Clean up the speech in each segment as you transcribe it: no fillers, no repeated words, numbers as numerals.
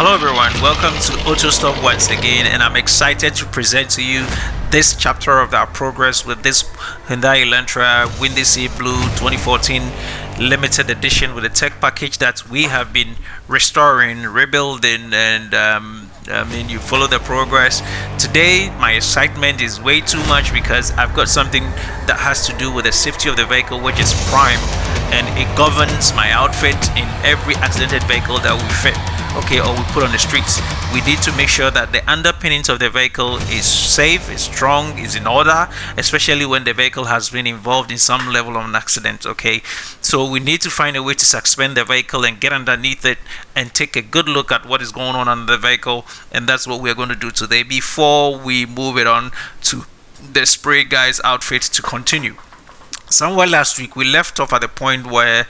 Hello everyone, welcome to AutoStop once again, and I'm excited to present to you this chapter of our progress with this Hyundai Elantra Windy Sea Blue 2014 Limited Edition with a tech package that we have been restoring, rebuilding, and you follow the progress. Today my excitement is way too much because I've got something that has to do with the safety of the vehicle, which is prime, and it governs my outfit in every accidented vehicle that we fit, or we put on the streets. We need to make sure that the underpinnings of the vehicle is safe, is strong, is in order, especially when the vehicle has been involved in some level of an accident. So we need to find a way to suspend the vehicle and get underneath it and take a good look at what is going on under the vehicle, and that's what we're going to do today before we move it on to the spray guy's outfit to continue. Somewhere last week we left off at the point where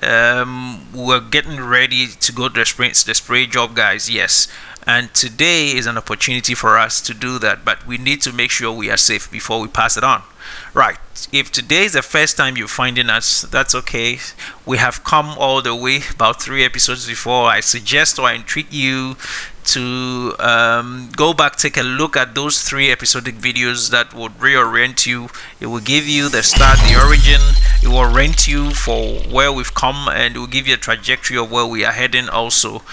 we were getting ready to go to the spray job, guys. Yes, and today is an opportunity for us to do that, but we need to make sure we are safe before we pass it on. Right, if today is the first time you're finding us, that's okay. We have come all the way about 3 episodes before. I suggest, or I entreat you to go back, take a look at those 3 episodic videos that would reorient you. It will give you the start, the origin. It will orient you for where we've come, and it will give you a trajectory of where we are heading also.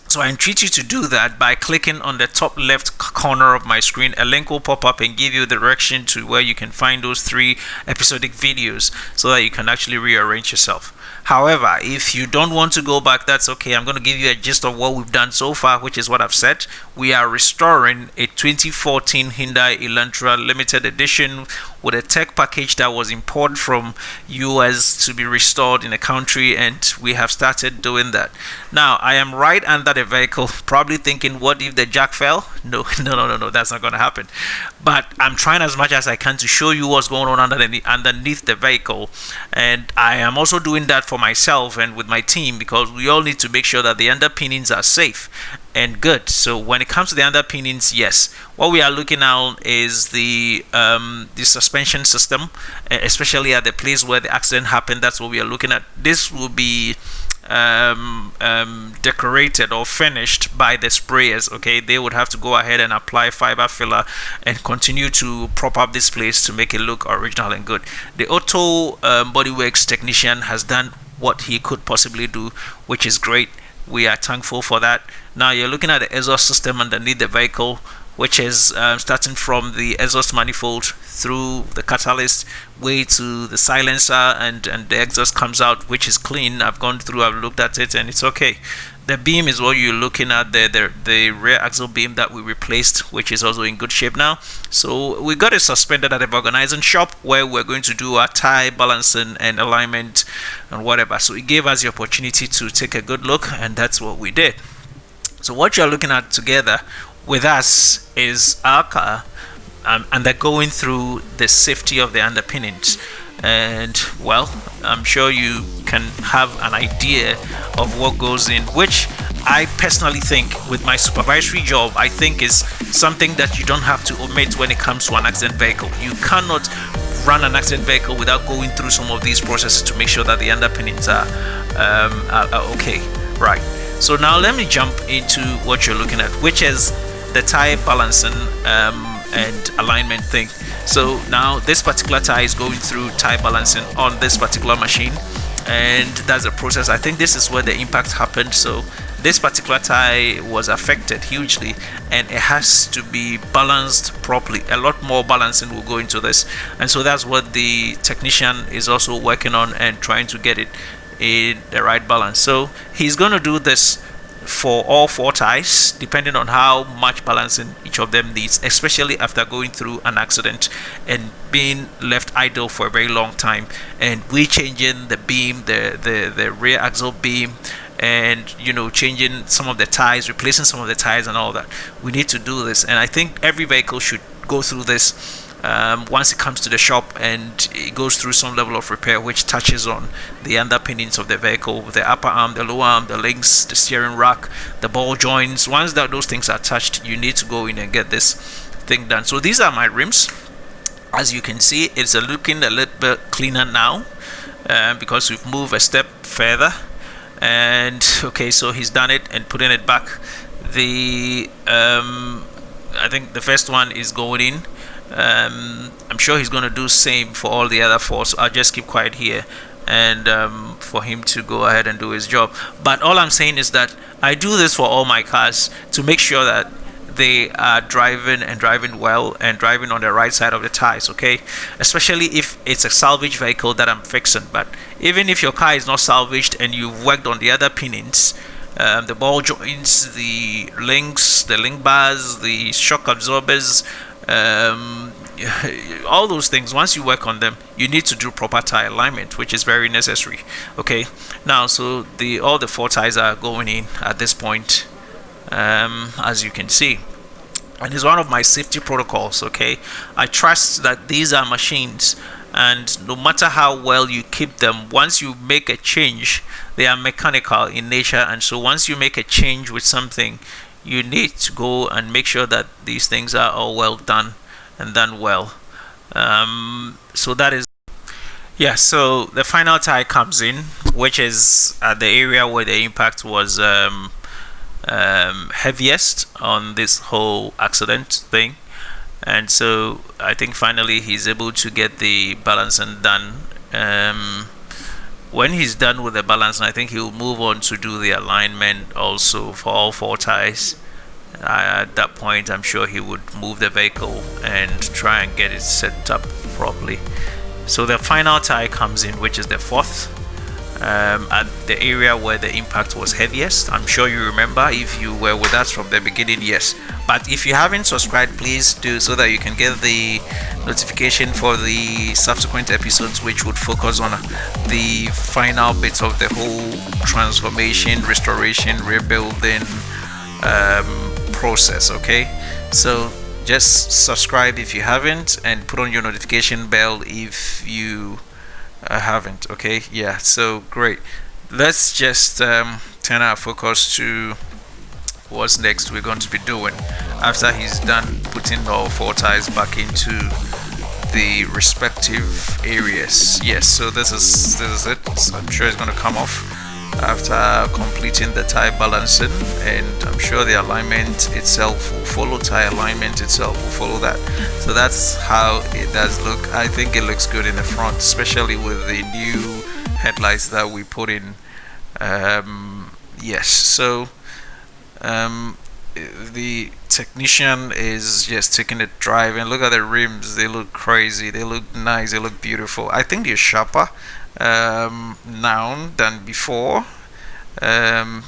So I entreat you to do that by clicking on the top left corner of my screen. A link will pop up and give you the direction to where you can find those 3 episodic videos so that you can actually rearrange yourself. However, if you don't want to go back, that's okay. I'm going to give you a gist of what we've done so far, which is what I've said. We are restoring a 2014 Hyundai Elantra Limited Edition with a tech package that was imported from US to be restored in the country, and we have started doing that. Now, I am right under the vehicle, probably thinking, what if the jack fell? No, that's not going to happen. But I'm trying as much as I can to show you what's going on underneath the vehicle, and I am also doing that for myself and with my team, because we all need to make sure that the underpinnings are safe and good. So when it comes to the underpinnings, yes, what we are looking at is the suspension system, especially at the place where the accident happened. That's what we are looking at. This will be decorated or finished by the sprayers. They would have to go ahead and apply fiber filler and continue to prop up this place to make it look original and good. The Auto Bodyworks technician has done what he could possibly do, which is great. We are thankful for that. Now you're looking at the exhaust system underneath the vehicle, which is starting from the exhaust manifold through the catalyst way to the silencer, and the exhaust comes out, which is clean. I've gone through, I've looked at it, and it's okay. The beam is what you're looking at, the rear axle beam that we replaced, which is also in good shape now. So we got it suspended at the vulcanizing shop where we're going to do our tie balancing and alignment and whatever. So it gave us the opportunity to take a good look, and that's what we did. So what you're looking at together with us is our car undergoing through the safety of the underpinnings. And well, I'm sure you can have an idea of what goes in, which I personally think, with my supervisory job, I think is something that you don't have to omit when it comes to an accident vehicle. You cannot run an accident vehicle without going through some of these processes to make sure that the underpinnings are okay. Right, so now let me jump into what you're looking at, which is the tire balancing and alignment thing. So now this particular tire is going through tire balancing on this particular machine, and that's the process. I think this is where the impact happened. So this particular tire was affected hugely, and it has to be balanced properly. A lot more balancing will go into this, and so that's what the technician is also working on and trying to get it in the right balance. So he's going to do this for all 4 tires, depending on how much balancing each of them needs, especially after going through an accident and being left idle for a very long time, and we changing the beam, the rear axle beam, and changing some of the tires, replacing some of the tires and all that. We need to do this, and I think every vehicle should go through this once it comes to the shop, and it goes through some level of repair which touches on the underpinnings of the vehicle, the upper arm, the lower arm, the links, the steering rack, the ball joints. Once those things are touched, you need to go in and get this thing done. So these are my rims. As you can see, it's looking a little bit cleaner now because we've moved a step further. And okay, so he's done it and putting it back. The I think the first one is going in. I'm sure he's going to do same for all the other four, so I'll just keep quiet here and for him to go ahead and do his job. But all I'm saying is that I do this for all my cars to make sure that they are driving well and driving on the right side of the tires, okay, especially if it's a salvage vehicle that I'm fixing. But even if your car is not salvaged and you've worked on the other pinnings, the ball joints, the links, the link bars, the shock absorbers, all those things, once you work on them, you need to do proper tire alignment, which is very necessary. Okay, now so all the four tires are going in at this point, as you can see, and it's one of my safety protocols. Okay, I trust that these are machines, and no matter how well you keep them, once you make a change, they are mechanical in nature, and so once you make a change with something, you need to go and make sure that these things are all well done and done well. So that is, yeah, so the final tire comes in, which is at the area where the impact was heaviest on this whole accident thing. And so I think finally he's able to get the balancing done. When he's done with the balancing, I think he'll move on to do the alignment also for all four tires. At that point, I'm sure he would move the vehicle and try and get it set up properly. So the final tire comes in, which is the fourth, at the area where the impact was heaviest. I'm sure you remember if you were with us from the beginning, yes. But if you haven't subscribed, please do, so that you can get the notification for the subsequent episodes, which would focus on the final bits of the whole transformation, restoration, rebuilding process. Okay, so just subscribe if you haven't, and put on your notification bell if you haven't. Okay, yeah, so great. Let's just turn our focus to what's next we're going to be doing after he's done putting all four tires back into the respective areas. Yes, so this is it. So I'm sure it's going to come off after completing the tire balancing, and I'm sure the alignment itself will follow. Tire alignment itself will follow that. So that's how it does look. I think it looks good in the front, especially with the new headlights that we put in. Yes, so the technician is just taking it driving. Look at the rims, they look crazy, they look nice, they look beautiful. I think they're sharper now than before. That's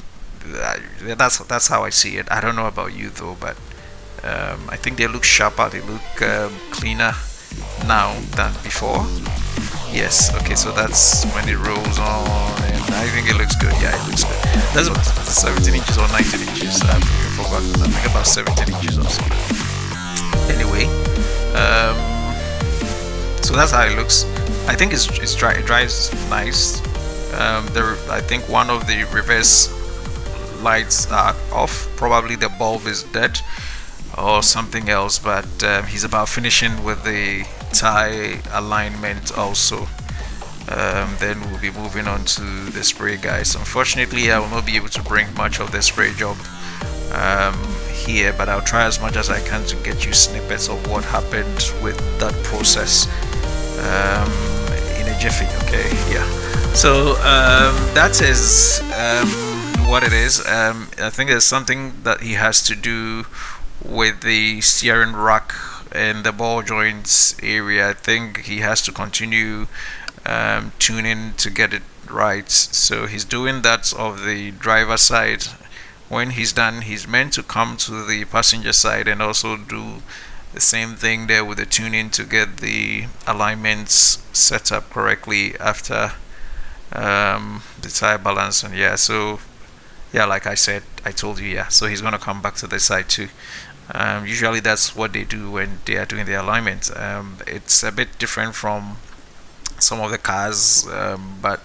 how I see it. I don't know about you though, but I think they look sharper, they look cleaner now than before. Yes, okay, so that's when it rolls on, and I think it looks good. Yeah, it looks good. That's about 17 inches or 19 inches. I forgot. I think about 17 inches or so. Anyway, so that's how it looks. I think it's dry. It drives nice. I think one of the reverse lights are off. Probably the bulb is dead or something else. But he's about finishing with the tire alignment also. Then we'll be moving on to the spray, guys. Unfortunately, I will not be able to bring much of the spray job here, but I'll try as much as I can to get you snippets of what happened with that process in a jiffy. Okay, yeah, so that is what it is. I think there's something that he has to do with the steering rack and the ball joints area. I think he has to continue tuning to get it right. So he's doing that of the driver side. When he's done, he's meant to come to the passenger side and also do the same thing there with the tuning to get the alignments set up correctly after the tire balance. And yeah, so yeah, like I said, I told you, yeah, so he's gonna come back to the side too. Usually that's what they do when they are doing the alignment. It's a bit different from some of the cars, but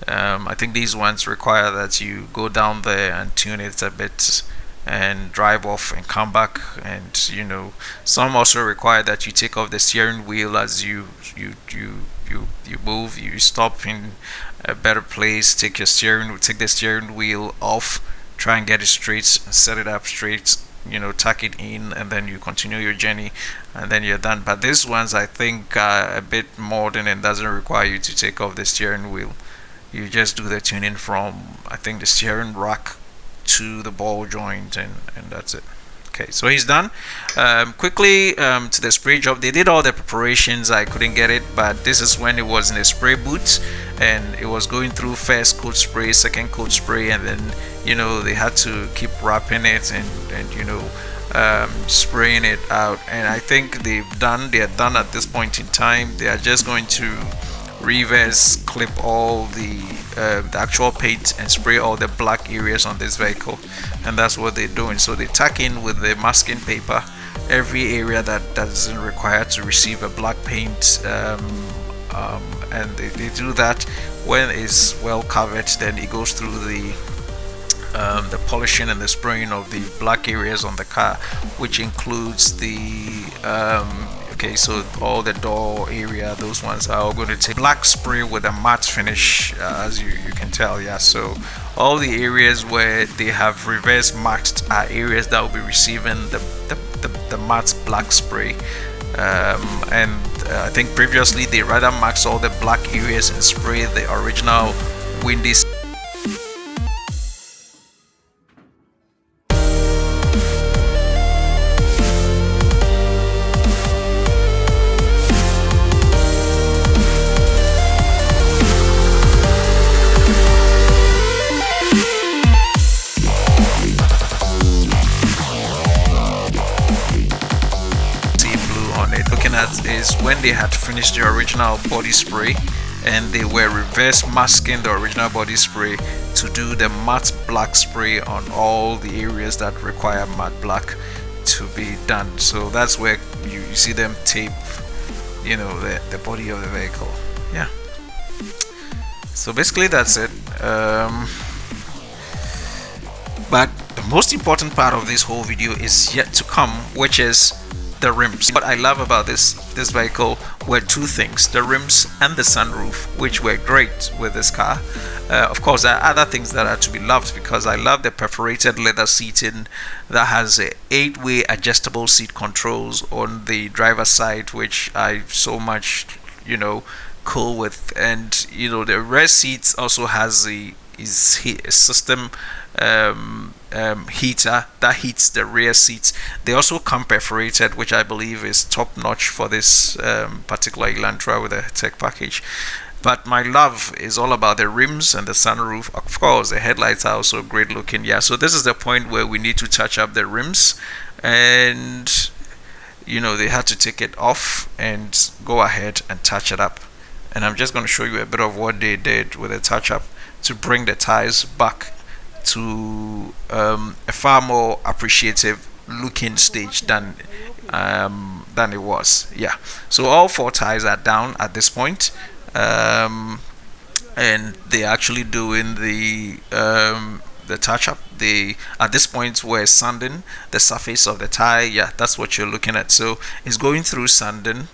I think these ones require that you go down there and tune it a bit and drive off and come back. And some also require that you take off the steering wheel as you move. You stop in a better place, take the steering wheel off, try and get it straight, set it up straight, tuck it in, and then you continue your journey, and then you're done. But these ones, I think, are a bit modern and doesn't require you to take off the steering wheel. You just do the tuning from, I think, the steering rack to the ball joint, and that's it. Okay, so he's done. Quickly to the spray job. They did all the preparations. I couldn't get it, but this is when it was in the spray booth, and it was going through first coat spray, second coat spray, and then they had to keep wrapping it and spraying it out. And I think they are done at this point in time. They are just going to reverse clip all the actual paint and spray all the black areas on this vehicle, and that's what they're doing. So they tack in with the masking paper every area that doesn't require to receive a black paint, and they do that. When it's well covered, then it goes through the polishing and the spraying of the black areas on the car, which includes the okay, so all the door area, those ones are all going to take black spray with a matte finish, as you can tell. Yeah, so all the areas where they have reverse marked are areas that will be receiving the matte black spray. And I think previously they rather marked all the black areas and spray the original windy. Is when they had finished the original body spray, and they were reverse masking the original body spray to do the matte black spray on all the areas that require matte black to be done. So that's where you see them tape the body of the vehicle. Yeah, so basically that's it. But the most important part of this whole video is yet to come, which is the rims. What I love about this vehicle were two things: the rims and the sunroof, which were great with this car. Of course, there are other things that are to be loved, because I love the perforated leather seating that has 8-way adjustable seat controls on the driver's side, which I so much cool with. And the rear seats also has a system heater that heats the rear seats. They also come perforated, which I believe is top notch for this particular Elantra with a tech package. But my love is all about the rims and the sunroof. Of course, the headlights are also great looking. Yeah, so this is the point where we need to touch up the rims, and they had to take it off and go ahead and touch it up. And I'm just going to show you a bit of what they did with the touch up to bring the tires back to a far more appreciative looking stage than it was. Yeah, so all 4 tires are down at this point, and they're actually doing the touch up. They at this point were sanding the surface of the tire. Yeah, that's what you're looking at. So it's going through sanding,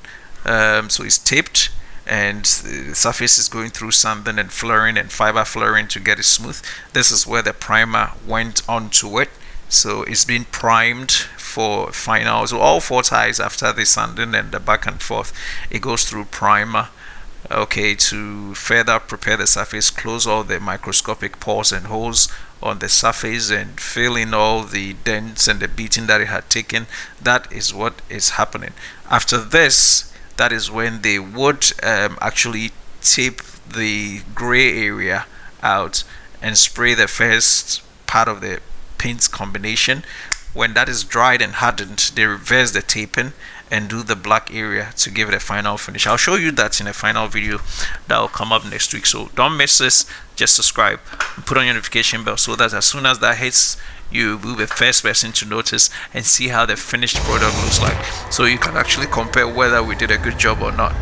so it's taped, and the surface is going through sanding and flaring and fiber flaring to get it smooth. This is where the primer went onto it, so it's been primed for final. So all 4 tires, after the sanding and the back and forth, it goes through primer, okay, to further prepare the surface, close all the microscopic pores and holes on the surface, and fill in all the dents and the beating that it had taken. That is what is happening. After this, that is when they would actually tape the gray area out and spray the first part of the paint combination. When that is dried and hardened, they reverse the taping and do the black area to give it a final finish. I'll show you that in a final video that will come up next week. So don't miss this. Just subscribe and put on your notification bell, so that as soon as that hits, you will be the first person to notice and see how the finished product looks like, so you can actually compare whether we did a good job or not.